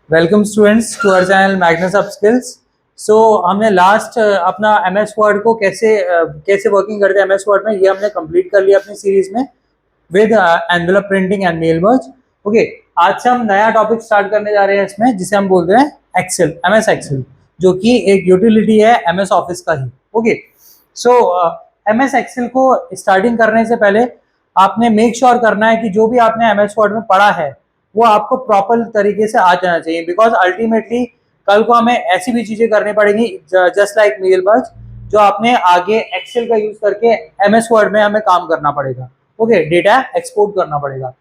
Welcome students to our channel Magnus upskills. So हमने last अपना M S word को कैसे working करते हैं एम एस वर्ड में, ये हमने कंप्लीट कर लिया अपनी सीरीज में with envelope printing and mail merge. Okay, आज से हम नया टॉपिक स्टार्ट करने जा रहे हैं इसमें, जिसे हम बोलते हैं एक्सेल, एम एस एक्सेल, जो कि एक यूटिलिटी है एम एस ऑफिस का ही। ओके, सो एम एस एक्सेल को स्टार्टिंग करने से पहले आपने मेक श्योर करना है कि जो भी आपने एम एस वर्ड में पढ़ा है वो आपको प्रॉपर तरीके से आ जाना चाहिए, बिकॉज अल्टीमेटली कल को हमें ऐसी भी चीजें करनी पड़ेंगी जस्ट लाइक मेल बर्ज, जो आपने आगे एक्सेल का यूज करके एमएस वर्ड में हमें काम करना पड़ेगा। ओके, डेटा एक्सपोर्ट करना पड़ेगा।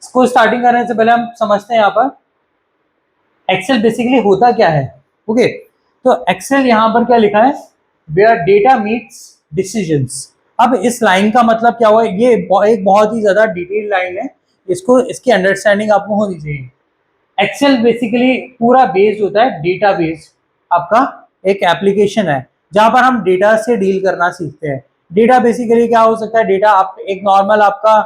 इसको स्टार्टिंग करने से पहले हम समझते हैं यहाँ पर एक्सेल बेसिकली होता क्या है। ओके, तो एक्सेल यहाँ पर क्या लिखा है, वेयर डेटा मीट्स डिसीजंस। अब इस लाइन का मतलब क्या हुआ, ये एक बहुत ही ज्यादा डिटेल लाइन है, इसकी अंडरस्टैंडिंग आपको होनी चाहिए। एक्सेल बेसिकली पूरा बेस्ड होता है डेटा बेस्ड, आपका एक एप्लीकेशन है जहां पर हम डेटा से डील करना सीखते हैं। डेटा बेसिकली क्या हो सकता है, डेटा आप एक नॉर्मल आपका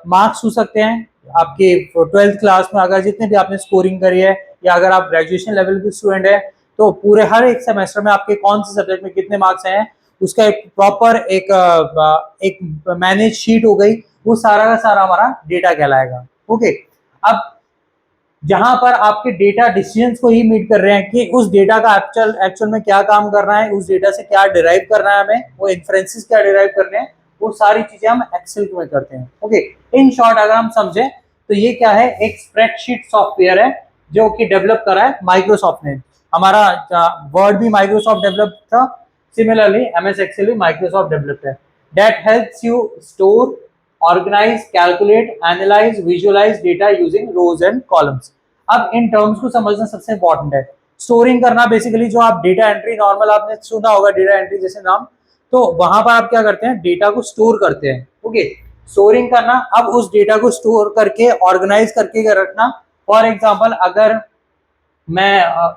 मार्क्स हो सकते हैं आपके 12th क्लास में, अगर जितने भी आपने स्कोरिंग करी है, या अगर आप ग्रेजुएशन लेवल के स्टूडेंट है तो पूरे हर एक सेमेस्टर में आपके कौन से सब्जेक्ट में कितने मार्क्स आए हैं उसका एक प्रॉपर एक मैनेज शीट हो गई, वो सारा का सारा हमारा डेटा कहलाएगा। ओके, अब जहां पर आपके डेटा डिसीजंस को ही मीट कर रहे हैं कि उस डेटा का एक्चुअल में क्या काम करना है, उस डेटा से क्या डिराइव करना है, हमें वो इन्फ्रेंसेस क्या डिराइव करने हैं, वो सारी चीजें हम एक्सेल में करते हैं। ओके, इन शॉर्ट अगर हम समझे तो ये क्या है, एक स्प्रेडशीट सॉफ्टवेयर है जो कि डेवलप करा है माइक्रोसॉफ्ट ने। हमारा वर्ड भी माइक्रोसॉफ्ट डेवलप था, सिमिलरली एमएस एक्सेल भी माइक्रोसॉफ्ट डेवलप्ड है। That helps you store, organise, calculate, analyse, visualise data using rows and columns. अब इन टर्म्स को समझना सबसे इंपॉर्टेंट है। स्टोरिंग करना बेसिकली, जो आप डेटा एंट्री नॉर्मल आपने सुना होगा डेटा एंट्री जैसे नाम, तो वहां पर आप क्या करते हैं, डेटा को स्टोर करते हैं। ओके, स्टोरिंग करना, अब उस डेटा को स्टोर करके ऑर्गेनाइज करके रखना। फॉर एग्जाम्पल, अगर मैं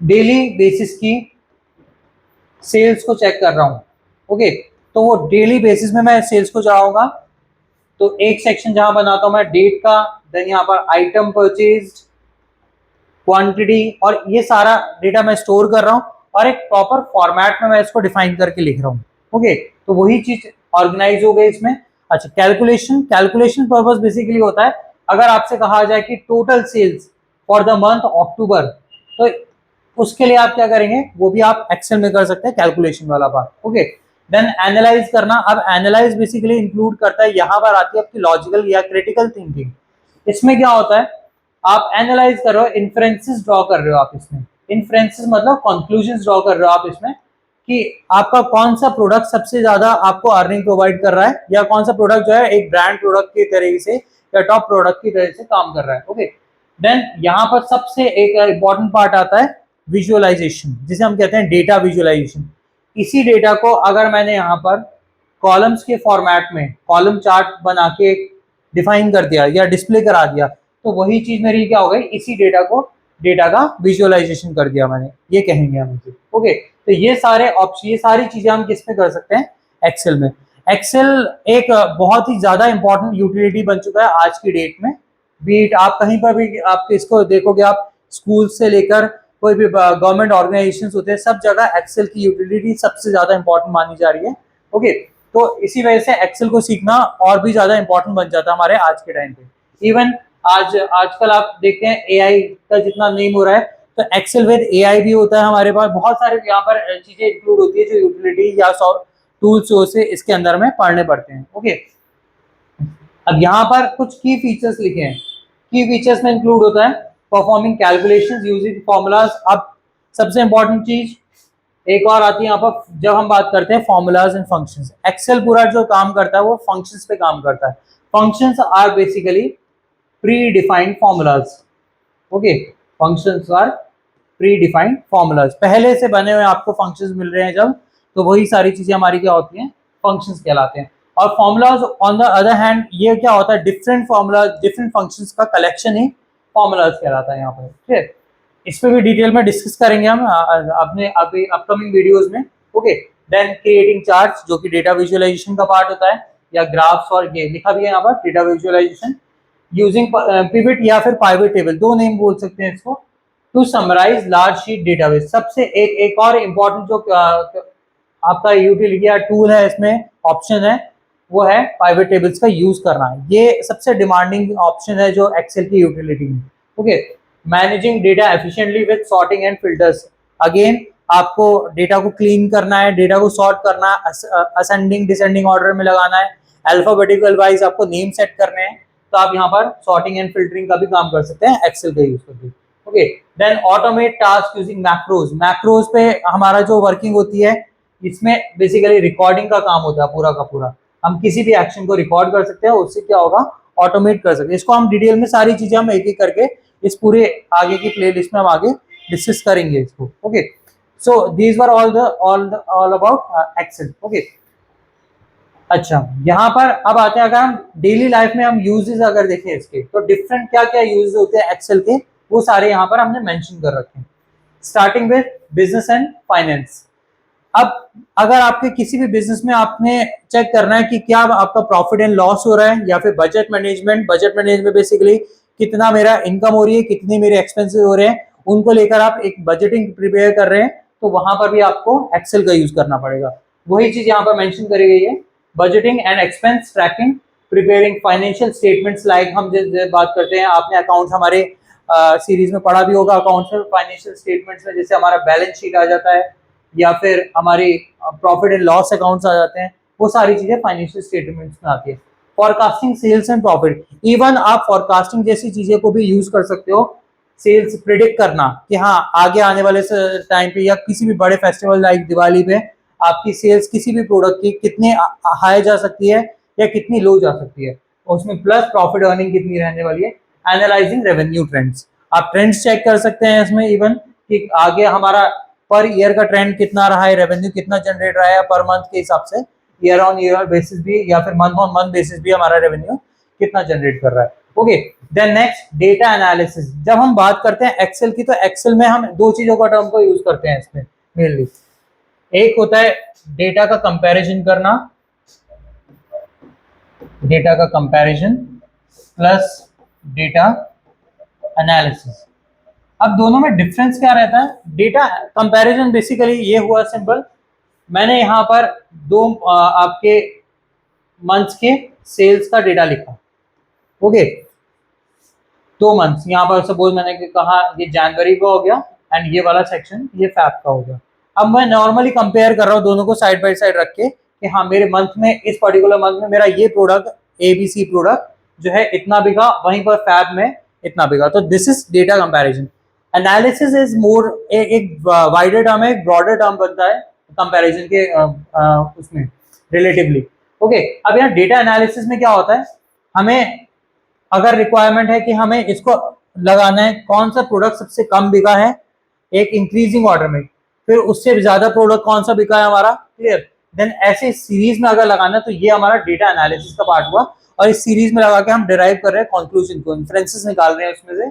डेली बेसिस की सेल्स को चेक कर रहा हूँ, ओके, तो वो डेली बेसिस में मैं सेल्स को जाऊंगा, तो एक सेक्शन जहां बनाता हूं मैं डेट का, देन यहाँ पर आइटम परचेज्ड, क्वांटिटी, और ये सारा डेटा मैं स्टोर कर रहा हूँ और एक प्रॉपर फॉर्मेट में मैं इसको डिफाइन करके लिख रहा हूँ। ओके, तो वही चीज ऑर्गेनाइज हो गई इसमें। अच्छा, कैलकुलेशन, कैलकुलेशन पर्पस बेसिकली होता है, अगर आपसे कहा जाए कि total sales for the month October, तो उसके लिए आप क्या करेंगे, वो भी आप एक्सेल में कर सकते हैं, कैलकुलेशन वाला पार्ट। ओके, देन एनालाइज करना। अब एनालाइज बेसिकली इंक्लूड करता है, यहां पर आती है आपकी लॉजिकल या क्रिटिकल थिंकिंग। इसमें क्या होता है, आप एनालाइज कर रहे हो, इन्फ्रेंसेस ड्रॉ कर रहे हो आप इसमें। इन्फ्रेंसेस मतलब कंक्लूजन ड्रॉ कर रहे हो आप इसमें कि आपका कौन सा प्रोडक्ट सबसे ज्यादा आपको अर्निंग प्रोवाइड कर रहा है, या कौन सा प्रोडक्ट जो है एक ब्रांड प्रोडक्ट की तरह से या टॉप प्रोडक्ट की तरह से काम कर रहा है। ओके, देन यहाँ पर सबसे एक इंपॉर्टेंट पार्ट आता है विजुअलाइजेशन, जिसे हम कहते हैं डेटा विजुअलाइजेशन। इसी डेटा को अगर मैंने यहाँ पर कॉलम्स के फॉर्मेट में कॉलम चार्ट बना के डिफाइन कर दिया या डिस्प्ले करा दिया, तो वही चीज मेरी क्या हो गई, इसी डेटा का विजुअलाइजेशन कर दिया मैंने, ये कहेंगे हम इसे। ओके, तो ये सारे ऑप्शन, ये सारी चीजें हम किस में कर सकते हैं, एक्सेल में। एक्सेल एक बहुत ही ज्यादा इंपॉर्टेंट यूटिलिटी बन चुका है आज की डेट में। बीट आप कहीं पर भी आप इसको देखोगे, आप स्कूल से लेकर कोई भी गवर्नमेंट ऑर्गेनाइजेशंस होते हैं, सब जगह एक्सेल की यूटिलिटी सबसे ज्यादा इंपॉर्टेंट मानी जा रही है। ओके, तो इसी वजह से एक्सेल को सीखना और भी ज्यादा इंपॉर्टेंट बन जाता है हमारे आज के टाइम पे। इवन आजकल आप देखते हैं एआई का जितना नेम हो रहा है, तो एक्सेल विद एआई भी होता है हमारे पास। बहुत सारे यहाँ पर चीजें इंक्लूड होती है जो यूटिलिटी या टूल्स से इसके अंदर में पढ़ने पड़ते हैं। ओके, अब यहाँ पर कुछ की फीचर्स लिखे हैं। की फीचर्स में इंक्लूड होता है परफॉर्मिंग कैलकुलेशंस यूजिंग फॉर्मूलाज। अब सबसे इंपॉर्टेंट चीज एक और आती है यहाँ पर, जब हम बात करते हैं फॉर्मूलाज एंड फंक्शंस। एक्सेल पूरा जो काम करता है वो फंक्शंस पे काम करता है। Functions are basically predefined formulas. Okay, functions are predefined formulas, पहले से बने हुए आपको फंक्शंस मिल रहे हैं जब, तो वही सारी चीजें हमारी क्या होती हैं, फंक्शंस कहलाते हैं। और formulas on the other hand, ये क्या होता है, डिफरेंट फॉर्मूलाज, डिफरेंट फंक्शंस का कलेक्शन ही फॉर्मूलाज कहलाता है यहाँ पर। ठीक है, इस पे भी डिटेल में डिस्कस करेंगे हम अपने अभी अपकमिंग वीडियोस में। ओके, देन क्रिएटिंग चार्ट्स, जो कि डेटा विजुअलाइजेशन का पार्ट होता है, या ग्राफ्स, और ये लिखा भी है यहाँ पर डेटा विजुअलाइजेशन। यूजिंग पिवट या फिर पाइवट टेबल, दो नेम बोल सकते हैं इसको, to summarise large sheet database. सबसे एक और इम्पोर्टेंट जो आपका यूटिलिटी या टूल है, इसमें ऑप्शन है, वो है पाइवट टेबल्स का यूज करना। ये सबसे डिमांडिंग ऑप्शन है जो एक्सेल की यूटिलिटी में। Okay, managing data efficiently with sorting and filters. Again आपको डेटा को क्लीन करना है, डेटा को सॉर्ट करना है, असेंडिंग डिसेंडिंग ऑर्डर में लगाना है, अल्फाबेटिकल वाइज आपको नेम सेट करने हैं, तो आप यहाँ पर सॉर्टिंग एंड फिल्टरिंग का भी काम कर सकते हैं एक्सेल का यूज करके। Okay, then automate task using macros. Macros पे हमारा जो वर्किंग होती है, इसमें बेसिकली रिकॉर्डिंग का काम होता है पूरा का पूरा। हम किसी भी एक्शन को रिकॉर्ड कर सकते हैं, उससे क्या होगा, ऑटोमेट कर सकते हैं। इसको हम डिटेल में सारी चीजें हम एक एक करके इस पूरे आगे की प्लेलिस्ट में हम आगे डिस्कस करेंगे इसको। Okay, so these were all about Excel. Okay, अच्छा, यहाँ पर अब आते हैं, अगर हम डेली लाइफ में हम यूजेस अगर देखें इसके, तो डिफरेंट क्या क्या यूज होते हैं एक्सेल के, वो सारे यहाँ पर हमने मेंशन कर रखे हैं। Starting with business and finance. अब अगर आपके किसी भी बिजनेस में आपने चेक करना है कि क्या आपका प्रॉफिट एंड लॉस हो रहा है, या फिर budget management. Budget management basically कितना मेरा इनकम हो रही है, कितने मेरे एक्सपेंसेस हो रहे हैं, उनको लेकर आप एक बजटिंग प्रिपेयर कर रहे हैं, तो वहां पर भी आपको एक्सेल का यूज करना पड़ेगा। वही चीज यहाँ पर मेंशन करी गई है, budgeting and expense tracking, preparing financial statements. Like हम जिस बात करते हैं, आपने अकाउंट हमारे सीरीज में पढ़ा भी होगा, अकाउंट्स में फाइनेंशियल स्टेटमेंट्स में जैसे हमारा बैलेंस शीट आ जाता है, या फिर हमारी प्रॉफिट एंड लॉस अकाउंट्स आ जाते हैं, वो सारी चीजें फाइनेंशियल स्टेटमेंट्स में आती है। Forecasting sales and profit, even आप फॉरकास्टिंग जैसी चीजें को भी यूज कर सकते हो। सेल्स प्रिडिक्ट करना कि हाँ, आगे आने वाले टाइम पे या किसी भी बड़े फेस्टिवल लाइक दिवाली पे आपकी सेल्स किसी भी प्रोडक्ट की कितनी हाई जा सकती है या कितनी लो जा सकती है, और उसमें प्लस प्रॉफिट अर्निंग कितनी रहने वाली है। एनालाइजिंग रेवेन्यू ट्रेंड्स, आप ट्रेंड्स चेक कर सकते हैं इसमें, इवन कि आगे हमारा पर ईयर का ट्रेंड कितना रहा है, रेवेन्यू कितना जनरेट रहा है पर मंथ के हिसाब से, ईयर ऑन ईयर बेसिस भी या फिर मंथ ऑन मंथ बेसिस भी हमारा रेवेन्यू कितना जनरेट कर रहा है। Okay, then next data analysis. जब हम बात करते हैं एक्सेल की, तो एक्सेल में हम दो चीजों का टर्म को यूज करते हैं इसमें मेनली। एक होता है डेटा का कंपैरिजन करना, डेटा का कंपैरिजन प्लस डेटा एनालिसिस। अब दोनों में डिफरेंस क्या रहता है? डेटा कंपैरिजन बेसिकली ये हुआ सिंपल, मैंने यहाँ पर दो आपके मंथ्स के सेल्स का डेटा लिखा। ओके, 2 मंथ्स, यहाँ पर सपोज मैंने कहा ये जनवरी का हो गया एंड ये वाला सेक्शन ये फैब का हो गया। अब मैं नॉर्मली कंपेयर कर रहा हूँ दोनों को साइड बाय साइड रख के कि हाँ, मेरे मंथ में, इस पर्टिकुलर मंथ में मेरा ये प्रोडक्ट ABC प्रोडक्ट जो है इतना बिका, वहीं पर फैब में इतना बिका। तो this is data comparison. Analysis is more एक वाइडर टर्म है, एक ब्रॉडर टर्म बनता है कंपैरिजन के उसमें रिलेटिवली। ओके, अब यहाँ डेटा एनालिसिस में क्या होता है, हमें अगर रिक्वायरमेंट है कि हमें इसको लगाना है, कौन सा प्रोडक्ट सबसे कम बिका है एक इंक्रीजिंग ऑर्डर में, फिर उससे ज्यादा प्रोडक्ट कौन सा बिका है हमारा, क्लियर। देन ऐसे सीरीज में अगर लगाना है, तो ये हमारा डेटा एनालिसिस का पार्ट हुआ, और इस सीरीज में लगा के हम डिराइव कर रहे हैं कंक्लूजन को, इन्फ्रेंसेस निकाल रहे हैं उसमें से,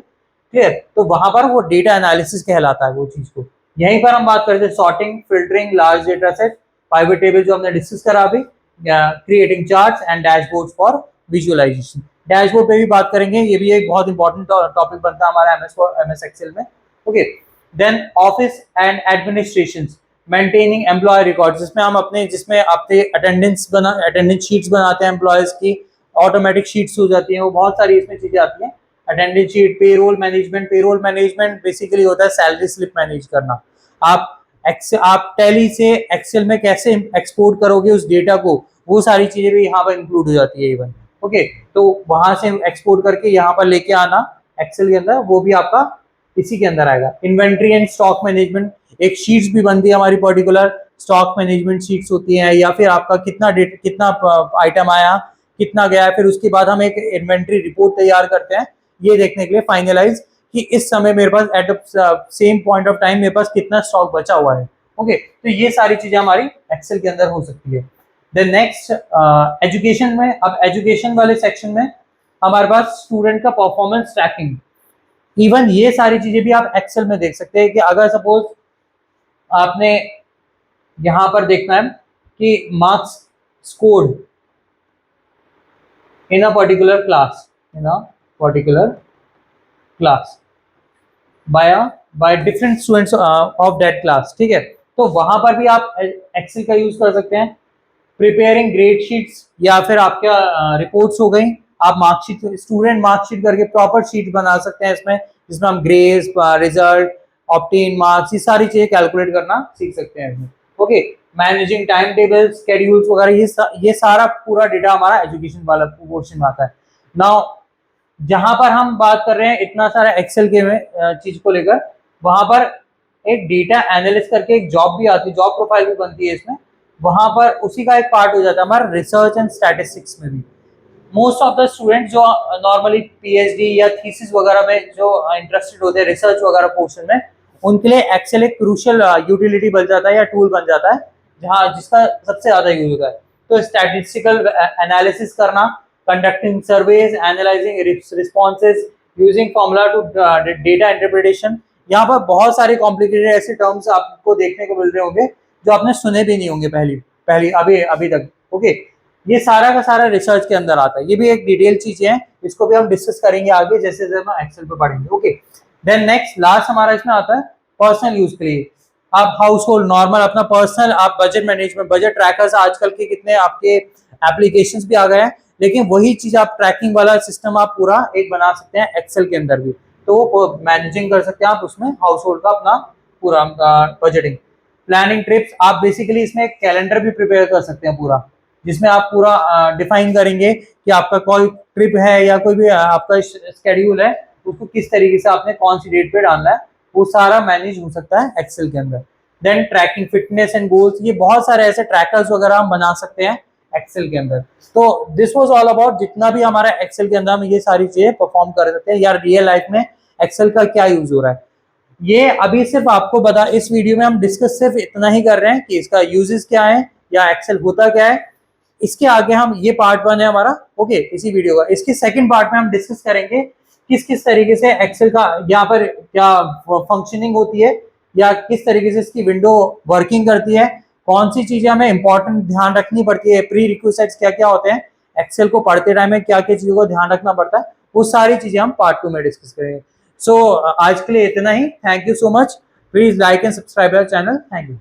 क्लियर। तो वहां पर वो डेटा एनालिसिस कहलाता है वो चीज को। यहीं पर हम बात करते हैं sorting, filtering, large data set, pivot table जो हमने डिस्कस करा अभी, creating charts and dashboards for visualisation. Dashboard पे भी बात करेंगे, ये भी एक बहुत इंपॉर्टेंट टॉपिक बनता है हमारा एमएस एक्सेल में। Okay, then office and administration, maintaining employee record, जिसमें हम अपने अटेंडेंस शीट्स बनाते हैं एम्प्लॉयज की, ऑटोमेटिक शीट्स हो जाती हैं, वो बहुत सारी इसमें चीजें आती हैं। Attendance sheet, payroll management basically होता है सैलरी स्लिप मैनेज करना। आप टैली से एक्सेल में कैसे एक्सपोर्ट करोगे उस डेटा को, वो सारी चीजें भी यहाँ पर इंक्लूड हो जाती है इवन। ओके, तो वहां से एक्सपोर्ट करके यहाँ पर लेके आना एक्सेल के अंदर, वो भी आपका इसी के अंदर आएगा। इन्वेंट्री एंड स्टॉक मैनेजमेंट, एक शीट्स भी बनती है हमारी, पर्टिकुलर स्टॉक मैनेजमेंट शीट्स होती हैं, या फिर आपका कितना आइटम आया, कितना गया, फिर उसके बाद हम एक इन्वेंट्री रिपोर्ट तैयार करते हैं ये देखने के लिए फाइनलाइज कि इस समय मेरे पास at same point of time मेरे पास कितना स्टॉक बचा हुआ है। ओके, तो ये सारी चीजें हमारी एक्सेल के अंदर हो सकती है। देन नेक्स्ट एजुकेशन में, अब एजुकेशन वाले सेक्शन में हमारे पास स्टूडेंट का परफॉर्मेंस ट्रैकिंग, इवन ये सारी चीजें भी आप एक्सेल में देख सकते हैं कि अगर सपोज आपने यहां पर देखना है कि marks scored in a particular class, particular class by different students of that class, ठीक है। तो वहां पर भी आप एक्सेल का यूज कर सकते हैं। प्रिपेयरिंग ग्रेड शीट्स या फिर आपका रिपोर्ट्स हो गई, आप मार्कशीट, स्टूडेंट मार्कशीट करके प्रॉपर शीट बना सकते हैं इसमें, जिसमें हम ग्रेस, रिजल्ट, ऑप्टेन मार्क्स, ये सारी चीजें कैलकुलेट करना सीख सकते हैं इसमें। Okay, managing time table, schedules वगैरह, ये सारा पूरा डेटा हमारा एजुकेशन वाला पोर्शन में आता है। नाउ जहां पर हम बात कर रहे हैं इतना सारा एक्सेल के में चीज को लेकर, वहां पर एक डेटा एनालिस्ट करके एक जॉब भी आती है, जॉब प्रोफाइल भी बनती है इसमें। वहां पर उसी का एक पार्ट हो जाता है हमारा रिसर्च एंड स्टैटिस्टिक्स में भी। मोस्ट ऑफ द स्टूडेंट जो नॉर्मली पीएचडी या थीसिस वगैरह में जो इंटरेस्टेड होते हैं रिसर्च वगैरह पोर्शन में, उनके लिए एक्सेल एक क्रूशियल यूटिलिटी बन जाता है या टूल बन जाता है, जहाँ जिसका सबसे ज्यादा यूज होता है। तो स्टैटिस्टिकल एनालिसिस करना, conducting surveys, analysing responses, using formula to data interpretation. यहाँ पर बहुत सारे कॉम्प्लिकेटेड ऐसे टर्म्स आपको देखने को मिल रहे होंगे जो आपने सुने भी नहीं होंगे पहली पहली अभी अभी तक। ओके, ये सारा का सारा रिसर्च के अंदर आता है, ये भी एक डिटेल चीजें हैं, इसको भी हम डिस्कस करेंगे आगे जैसे जैसे हम एक्सेल पे पढ़ेंगे। ओके, देन नेक्स्ट लास्ट हमारा इसमें आता है पर्सनल यूज के लिए। आप हाउस होल्ड नॉर्मल अपना पर्सनल, आप बजट मैनेजमेंट, बजट ट्रैकर्स आजकल के कितने आपके एप्लीकेशंस भी आ गए हैं, लेकिन वही चीज आप ट्रैकिंग वाला सिस्टम आप पूरा एक बना सकते हैं एक्सेल के अंदर भी। तो वो मैनेजिंग कर सकते हैं आप उसमें हाउस होल्ड का अपना पूरा बजटिंग। प्लानिंग ट्रिप्स, आप बेसिकली इसमें एक कैलेंडर भी प्रिपेयर कर सकते हैं पूरा, जिसमें आप पूरा डिफाइन करेंगे कि आपका कोई ट्रिप है या कोई भी आपका स्केड्यूल है, उसको किस तरीके से आपने कौन सी डेट पे डालना है, वो सारा मैनेज हो सकता है एक्सेल के अंदर। Then tracking fitness and goals, ये बहुत सारे ऐसे ट्रैकर्स वगैरह हम बना सकते हैं एक्सेल के अंदर। तो दिस वाज ऑल अबाउट जितना भी हमारा एक्सेल के अंदर हम ये सारी चीजें परफॉर्म कर सकते हैं, यार रियल लाइफ में एक्सेल का क्या यूज हो रहा है। ये अभी सिर्फ आपको बता, इस वीडियो में हम डिस्कस सिर्फ इतना ही कर रहे हैं कि इसका यूजेस क्या है या एक्सेल होता क्या है। इसके आगे हम, ये पार्ट 1 है हमारा, ओके, इसी वीडियो का। इसके सेकंड पार्ट में हम डिस्कस करेंगे किस किस तरीके से एक्सेल का यहाँ पर क्या फंक्शनिंग होती है, या किस तरीके से इसकी विंडो वर्किंग करती है, कौन सी चीजें हमें इंपॉर्टेंट ध्यान रखनी पड़ती है, प्री रिक्विजिट्स क्या क्या होते हैं एक्सेल को पढ़ते टाइम में, क्या क्या चीजों को ध्यान रखना पड़ता है, वो सारी चीजें हम पार्ट 2 में डिस्कस करेंगे। सो आज के लिए इतना ही। Thank you so much. Please like and subscribe our channel. Thank you.